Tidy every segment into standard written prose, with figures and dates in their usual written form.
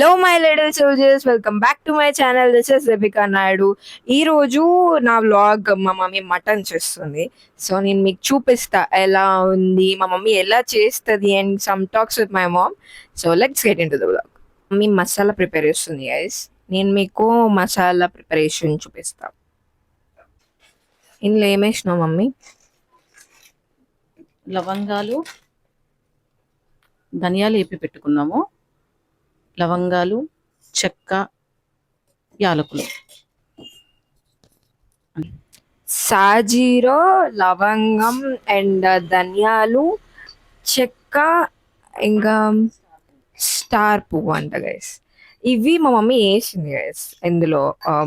Hello my little soldiers, welcome back to my channel. This is Deepika Naidu. ఈ రోజు నా vlog మా మమ్మీ మటన్ చేస్తుంది. సో నేను మీకు చూపిస్తా ఎలా ఉంది, మా మమ్మీ ఎలా చేస్తుంది and some talks with my mom. So let's get in to the vlog. Mummy masala prepare చేస్తుంది గైస్. నేను మీకు మసాలా ప్రిపరేషన్ చూపిస్తా. ఇందులో ఏమేసినావు మమ్మీ? లవంగాలు, ధనియాలు వేపి పెట్టుకున్నాము. లవంగాలు, చెక్క, యాలకులు. సాజీరో, లవంగం అండ్ ధనియాలు, చెక్క, ఇంకా స్టార్ పువ్వు అంట గైస్. ఇవి మా మమ్మీ వేసింది గైస్ ఇందులో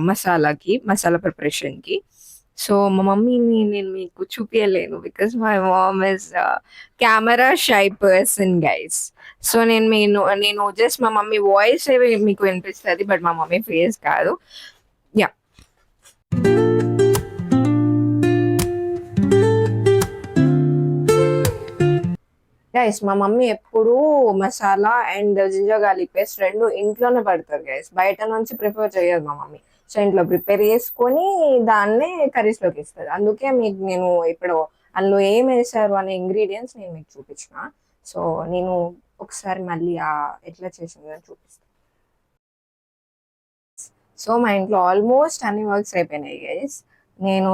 మసాలాకి, మసాలా ప్రిపరేషన్కి. సో మా మమ్మీని నేను మీకు చూపించలేను because my mom is camera shy person guys. So నేను జస్ట్ మా మమ్మీ వాయిస్ మీకు వినిపిస్తుంది, బట్ మా మమ్మీ ఫేస్ కాదు. యా, గైస్ మా మమ్మీ ఎప్పుడు masala and ginger garlic paste రెండు ఇంట్లోనే పడతారు గైస్. బయట నుంచి ప్రిఫర్ చేయదు మా మమ్మీ. సో ఇంట్లో ప్రిపేర్ చేసుకొని దాన్నే కర్రీస్ లోకి ఇస్తుంది. అందుకే మీకు నేను ఇప్పుడు అందులో ఏం వేసారు అనే ఇంగ్రీడియంట్స్ నేను మీకు చూపించిన. సో నేను ఒకసారి మళ్ళీ ఎట్లా చేసిందని చూపిస్తాను. సో మా ఇంట్లో ఆల్మోస్ట్ అన్ని వర్క్స్ అయిపోయినాయి గైస్. నేను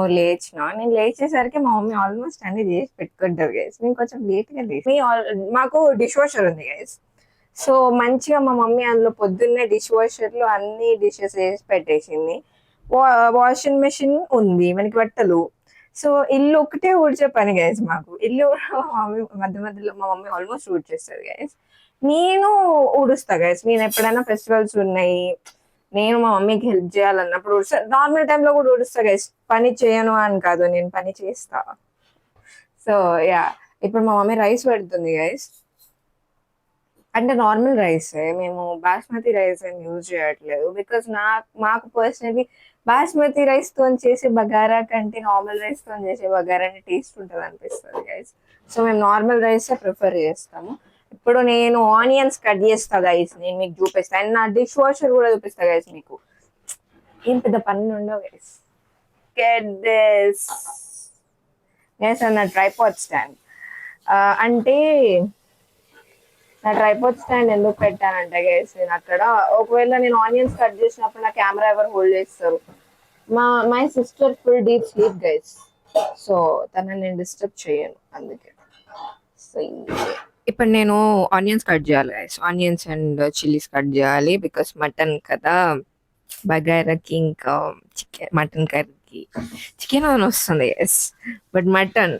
లేచేసరికి మా మమ్మీ ఆల్మోస్ట్ అన్ని చేసి పెట్టుకుంటారు గైస్. నేను కొంచెం లేట్గా లేచి మాకు డిష్ వాషర్ ఉంది గైస్. సో మంచిగా మా మమ్మీ అందులో పొద్దున్నే డిష్ వాషర్లో అన్ని డిషెస్ వేసి పెట్టేసింది. వాషింగ్ మెషిన్ ఉంది, మనకి బట్టలు. సో ఇల్లు ఒకటే ఊడ్చే పని గైస్ మాకు. ఇల్లు మా మమ్మీ మధ్య మధ్యలో మా మమ్మీ ఆల్మోస్ట్ ఊడ్చేస్తుంది గైస్. నేను ఊడుస్తా గైస్. నేను ఎప్పుడైనా ఫెస్టివల్స్ ఉన్నాయి, నేను మా మమ్మీకి హెల్ప్ చేయాలన్నప్పుడు ఊడుస్తా. నార్మల్ టైంలో కూడా ఊడుస్తా గైస్. పని చేయను అని కాదు, నేను పని చేస్తా. సో యా, ఇప్పుడు మా మమ్మీ రైస్ పెడుతుంది గైస్. అంటే నార్మల్ రైస్, మేము బాస్మతి రైస్ ఏం యూజ్ చేయట్లేదు. బికాస్ మాకు పర్సనలీ బాస్మతి రైస్ తో చేసే బగారా కంటే నార్మల్ రైస్ తో చేసే బగారాని టేస్ట్ ఉంటుంది అనిపిస్తుంది గైస్. సో మేము నార్మల్ రైస్ ప్రిఫర్ చేస్తాము. ఇప్పుడు నేను ఆనియన్స్ కట్ చేస్తా గైస్, నేను మీకు చూపిస్తా. అండ్ నా డిష్ వాషర్ కూడా చూపిస్తా గైస్ మీకు. ఏం పెద్ద పని ఉండవు గైస్. గెట్ దిస్ గైస్, నా ట్రైపాడ్ స్టాండ్. అంటే నా ట్రైపాడ్ స్టాండ్ ఎందుకు పెట్టానంటే గైస్, నేను అక్కడ ఒకవేళ నేను ఆనియన్స్ కట్ చేసినప్పుడు నా కెమెరా ఎవరు హోల్డ్ చేస్తారు? My sister full deep sleep guys. So తనని నేను డిస్టర్బ్ చేయను అందుకే. సో ఇప్పుడు నేను ఆనియన్స్ కట్ చేయాలి guys. Onions and chillies cut చేయాలి బికాస్ మటన్ కదా. బగారాకి ఇంకా చికెన్, మటన్ కర్రీకి చికెన్ అని వస్తుంది guys, but mutton.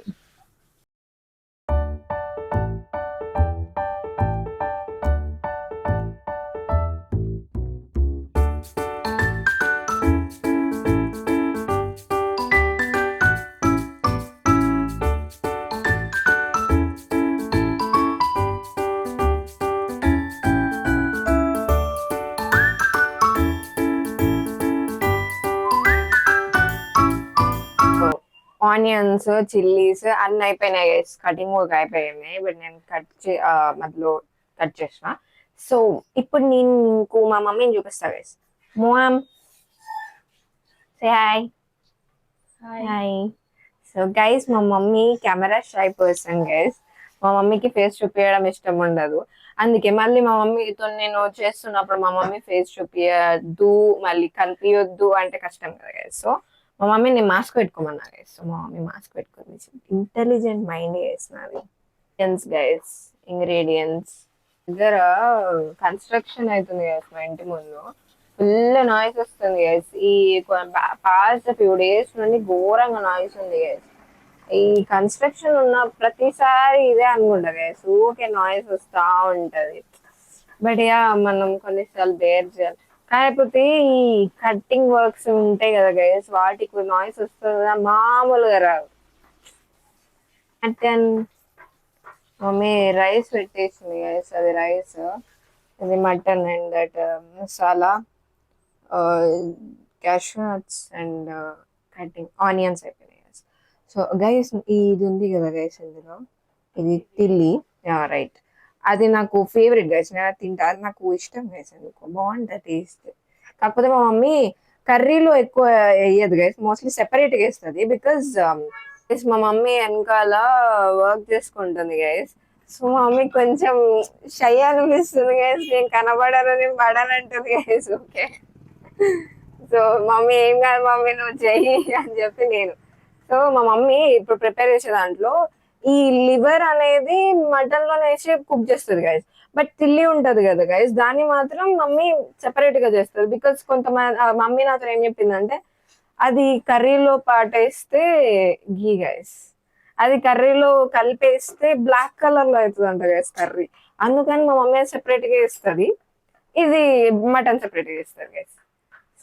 Onions, chillies అన్ని అయిపోయినాయి గైస్. కటింగ్ వర్క్ అయిపోయినాయి, బట్ నేను మధ్యలో కట్ చేసిన. సో ఇప్పుడు నేను మా మమ్మీని చూపిస్తా guys. Mom, say hi. Hi. So guys మా mummy camera shy person guys. మా మమ్మీకి ఫేస్ చూపించడం ఇష్టం ఉండదు. అందుకే మళ్ళీ మా మమ్మీతో నేను చేస్తున్నప్పుడు మా మమ్మీ ఫేస్ చూపించద్దు, మళ్ళీ కనిపించొద్దు అంటే కష్టం కదా గైస్. సో మా మమ్మీ నేను మాస్క్ పెట్టుకోమన్నా గైస్. సో మా మమ్మీ మాస్క్ పెట్టుకుంది. ఇంటెలిజెంట్ మైండ్ గైస్ నాది. గైస్ ఇంగ్రీడియంట్స్ దగ్గర కన్స్ట్రక్షన్ అవుతుంది గైస్ మా ఇంటి ముందు. ఫుల్ నాయిస్ వస్తుంది గైస్. ఈ పాస్ట్ ఫ్యూ డేస్ నుండి ఘోరంగా నాయిస్ ఉంది గైస్. ఈ కన్స్ట్రక్షన్ ఉన్న ప్రతిసారి ఇదే అనుకుంటా గైస్, ఊకే నాయిస్ వస్తా ఉంటది. బట్ యా, మనం కొన్నిసార్లు బేర్ చేయాలి. కాకపోతే ఈ కట్టింగ్ వర్క్స్ ఉంటాయి కదా గైస్, వాటికి నాయిస్ వస్తుంది కదా, మామూలుగా రాదు. మటన్ మమ్మీ రైస్ పెట్టేసింది గైస్. అది రైస్, ఇది mutton and that masala, cashew nuts and cutting onions అయిపోయినాయి. సో గైస్ ఇది ఉంది కదా గైస్, ఇందులో ఇది తిల్లి, రైట్. అది నాకు ఫేవరెట్ గైస్. నేను అది తింటా. అది నాకు ఇష్టం గైస్. ఎందుకో బాగుంటది టేస్ట్. కాకపోతే మా మమ్మీ కర్రీలో ఎక్కువ వేయదు గైస్. మోస్ట్లీ సెపరేట్ గా వేస్తుంది. బికాస్ మా మమ్మీ వెనకాల వర్క్ చేసుకుంటుంది గైస్. సో మా మమ్మీ కొంచెం షై అనిపిస్తుంది గైస్. నేను కనబడను, నేను పడాలంటుంది గైస్. ఓకే. సో మమ్మీ ఏం కాదు మమ్మీ నువ్వు చెయ్యి అని చెప్పి నేను. సో మా మమ్మీ ఇప్పుడు ప్రిపేర్ చేసే దాంట్లో ఈ లివర్ అనేది మటన్ లో వేసి కుక్ చేస్తుంది గైస్. బట్ తిల్లి ఉంటది కదా గైస్, దాన్ని మాత్రం మమ్మీ సెపరేట్ గా చేస్తుంది. బికాస్ కొంతమంది మమ్మీ నాతో ఏం చెప్పిందంటే అది కర్రీలో పాటేస్తే గీ గైస్, అది కర్రీలో కలిపేస్తే బ్లాక్ కలర్ లో అవుతుంది గైస్ కర్రీ. అందుకని మా మమ్మీ సెపరేట్ గా ఇస్తుంది, ఇది మటన్ సెపరేట్ గా ఇస్తుంది గైస్.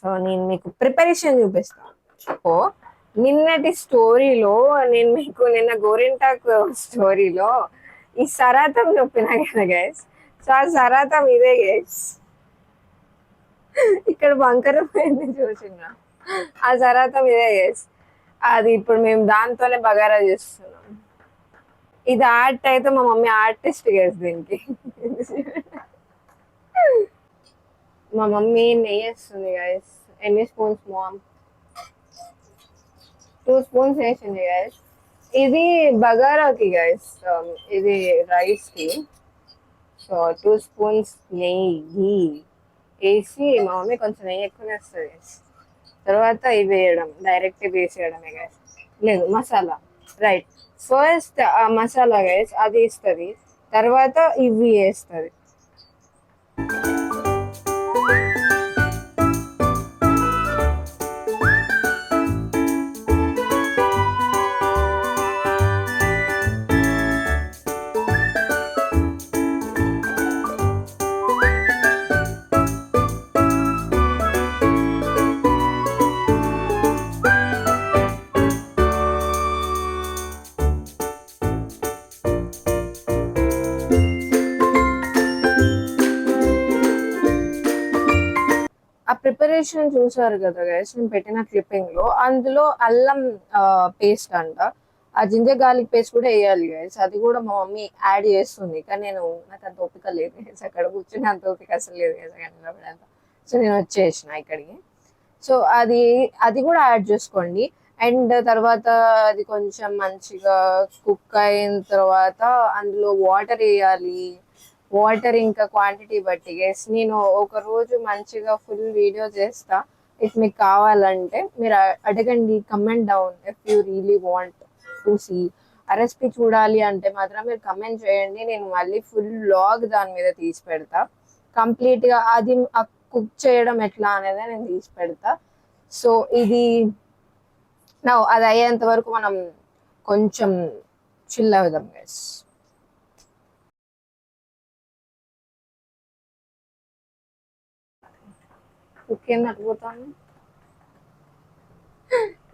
సో నేను మీకు ప్రిపరేషన్ చూపిస్తాను. ఓ నిన్నటి స్టోరీలో నేను మీకు నిన్న గోరింటాకు స్టోరీలో ఈ సరాతం చెప్పిన కదా గైస్. సో ఆ సరాతం ఇదే గైస్. ఇక్కడ బంకరం పోయింది చూసిన, ఆ సరాతం ఇదే గైస్. అది ఇప్పుడు మేము దాంతోనే బగారా చేస్తున్నాం. ఇది ఆర్ట్ అయితే మా మమ్మీ ఆర్టిస్ట్ గైస్ దీనికి. మా మమ్మీ నెయ్యి వేస్తుంది గైస్. ఎన్ని స్పూన్స్ మామ్? 2 స్పూన్స్ వేసింది గైస్. ఇది బగారాకి గైస్, ఇది రైస్ కి. సో 2 స్పూన్స్ నెయ్యి వేసి మా మమ్మీ కొంచెం నెయ్యి ఎక్కువ వేస్తుంది గైస్. తర్వాత ఇవి వేయడం, డైరెక్ట్ వేసేయడమే గైస్. లేదు మసాలా, రైట్. ఫస్ట్ ఆ మసాలా గైస్ అది ఇస్తుంది, తర్వాత ఇవి వేస్తుంది. ఆ ప్రిపరేషన్ చూసారు కదా గైస్ నేను పెట్టిన క్లిప్పింగ్ లో, అందులో అల్లం పేస్ట్ అంట, ఆ జింజర్ గార్లిక్ పేస్ట్ కూడా వేయాలి గైస్. అది కూడా మా మమ్మీ యాడ్ చేస్తుంది, కానీ నాకు అంత ఓపిక లేదు గైస్. అక్కడ కూర్చుని అంత ఓపిక అసలు లేదు గైస్. సో నేను వచ్చేసిన ఇక్కడికి. సో అది అది కూడా యాడ్ చేసుకోండి. అండ్ తర్వాత అది కొంచెం మంచిగా కుక్ అయిన తర్వాత అందులో వాటర్ వేయాలి. వాటర్ ఇంకా క్వాంటిటీ బట్టి గైస్. నేను ఒక రోజు మంచిగా ఫుల్ వీడియో చేస్తా. ఇఫ్ మీకు కావాలంటే మీరు అడగండి, comment down if you really want to see. ఆ రెసిపీ చూడాలి అంటే మాత్రం మీరు కమెంట్ చేయండి, నేను మళ్ళీ ఫుల్ వ్లాగ్ దాని మీద తీసి పెడతా. కంప్లీట్ గా అది కుక్ చేయడం ఎట్లా అనేది నేను తీసి పెడతా. సో ఇది అది అయ్యేంత వరకు మనం కొంచెం చిల్ అవుదాం గైస్. కుక్క ఏం నచ్చిపోతాను,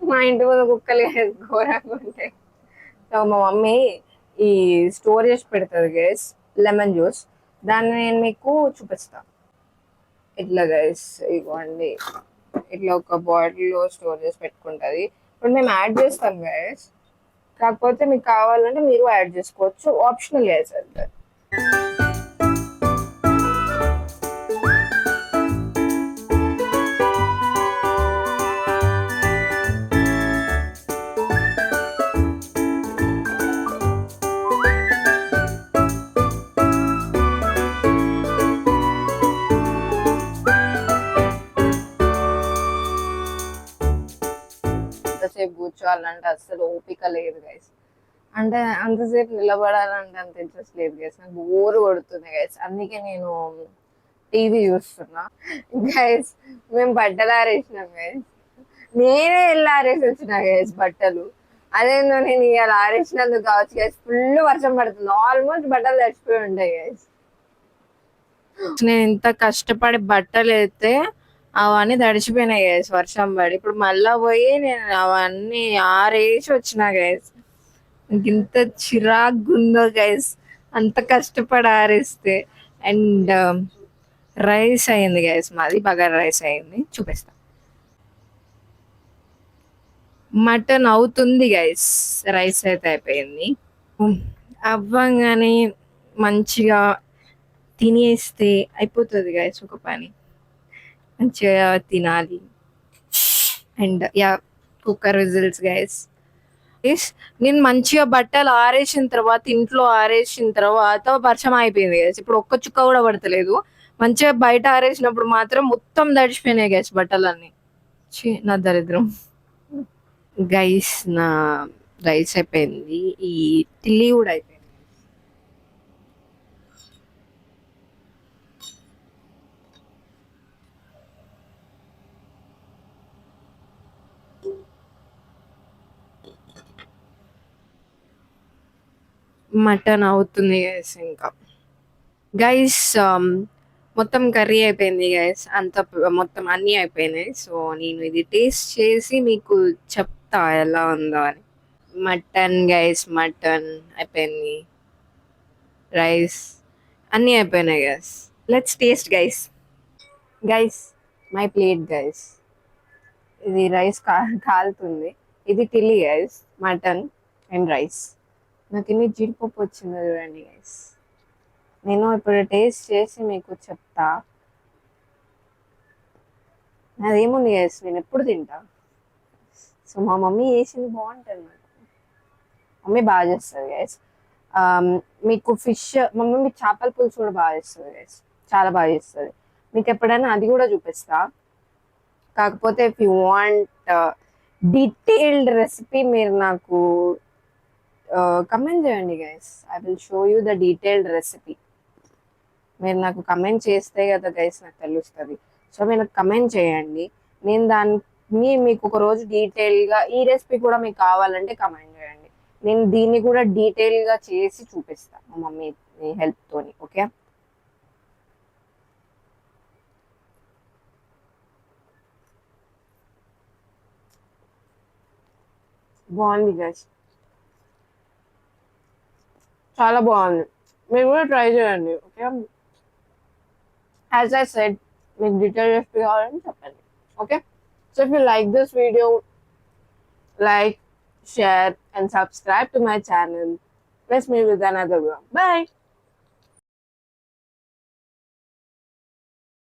మా ఇంటి ముందు కుక్కలు ఘోరంగా ఉంటాయి. సో మా మమ్మీ ఈ స్టోర్ చేసి పెడుతుంది గైస్, లెమన్ జ్యూస్. దాన్ని నేను మీకు చూపిస్తాను. ఇట్లా గైస్ ఇవ్వండి, ఇట్లా ఒక బాటిల్లో స్టోర్ చేసి పెట్టుకుంటుంది. ఇప్పుడు మేము యాడ్ చేస్తాం గైస్, కాకపోతే మీకు కావాలంటే మీరు యాడ్ చేసుకోవచ్చు, ఆప్షనల్ గైస్. అది అంతసేపు కూర్చోవాలంటే అస్సలు ఓపిక లేదు గైస్. అంటే అంతసేపు నిలబడాలంటే అంత ఇంట్రెస్ట్ లేదు గైస్. నాకు బోర్ కొడుతుంది గైస్, అందుకే నేను టీవీ చూస్తున్నా గైస్. మేము బట్టలు ఆరేసినాం గైస్, నేనే వెళ్ళి ఆరేసి వచ్చిన గైస్ బట్టలు. అదేందో నేను ఇవాళ ఆరేసినందుకు కావచ్చు గైస్, ఫుల్ వర్షం పడుతుంది. ఆల్మోస్ట్ బట్టలు తడిచిపోయి ఉంటాయి గైస్. నేను ఇంత కష్టపడి బట్టలు అయితే అవన్నీ తడిచిపోయినాయి గైస్ వర్షం పడి. ఇప్పుడు మళ్ళా పోయి నేను అవన్నీ ఆరేసి వచ్చిన గైస్. ఇంత చిరాగ్గుందో గైస్, అంత కష్టపడి ఆరేస్తే. అండ్ రైస్ అయింది గైస్, మాది బగారా రైస్ అయింది, చూపిస్తా. మటన్ అవుతుంది గైస్, రైస్ అయితే అయిపోయింది. అవ్వంగానే మంచిగా తినేస్తే అయిపోతుంది గైస్ ఒక పని. మంచిగా తినాలి. And yeah, cooker whistles guys. నేను మంచిగా బట్టలు ఆరేసిన తర్వాత, ఇంట్లో ఆరేసిన తర్వాత వర్షం అయిపోయింది గైస్. ఇప్పుడు ఒక్క చుక్క కూడా పడతలేదు. మంచిగా బయట ఆరేసినప్పుడు మాత్రం మొత్తం తడిచిపోయినాయి గైస్ బట్టలన్నీ. నా దరిద్రం. గైస్ నా రైస్ అయిపోయింది, ఈ టిల్లీ కూడా అయిపోయింది. మటన్ అవుతుంది గైస్. ఇంకా గైస్ మొత్తం కర్రీ అయిపోయింది గైస్, అంత మొత్తం అన్నీ అయిపోయినాయి. సో నేను ఇది టేస్ట్ చేసి మీకు చెప్తా ఎలా ఉందో అని. మటన్ గైస్, మటన్ అయిపోయింది, రైస్ అన్నీ అయిపోయినాయి guys. Let's taste guys. Guys my plate guys. ఇది రైస్ కాలుతుంది. ఇది Tilly guys, mutton and rice. నాకు ఇన్ని జీడిపప్పు వచ్చింది చూడండి గైస్. నేను ఇప్పుడు టేస్ట్ చేసి మీకు చెప్తా. అదేముంది గైస్, నేను ఎప్పుడు తింటా. సో మా మమ్మీ చేసింది బాగుంటుంది. నాకు మమ్మీ బాగా చేస్తుంది గైస్. మీకు ఫిష్, మా మమ్మీ చేపల పులుసు కూడా బాగా చేస్తుంది గైస్, చాలా బాగా చేస్తుంది. మీకు ఎప్పుడైనా అది కూడా చూపిస్తా. కాకపోతే if you want detailed recipe, మీరు నాకు కమెంట్ చేయండి guys. I will show you the detailed recipe. మీరు నాకు కమెంట్ చేస్తే కదా గైస్ నాకు తెలుస్తుంది. సో మీరు నాకు కమెంట్ చేయండి, నేను దాన్ని మీకు ఒక రోజు డీటెయిల్గా, ఈ రెసిపీ కూడా మీకు కావాలంటే కమెంట్ చేయండి. నేను దీన్ని కూడా డీటెయిల్గా చేసి చూపిస్తాను మా మమ్మీ హెల్ప్ తోని. ఓకే, బాగుంది గైస్, చాలా బాగుంది. మీరు కూడా ట్రై చేయండి. ఓకే, యాజ్ ఐ సెడ్, మీకు డీటెయిల్ రెసిపీ కావాలని చెప్పండి. Okay, so if you like this video, like, share, and subscribe to my channel. Let's meet with another one. Bye.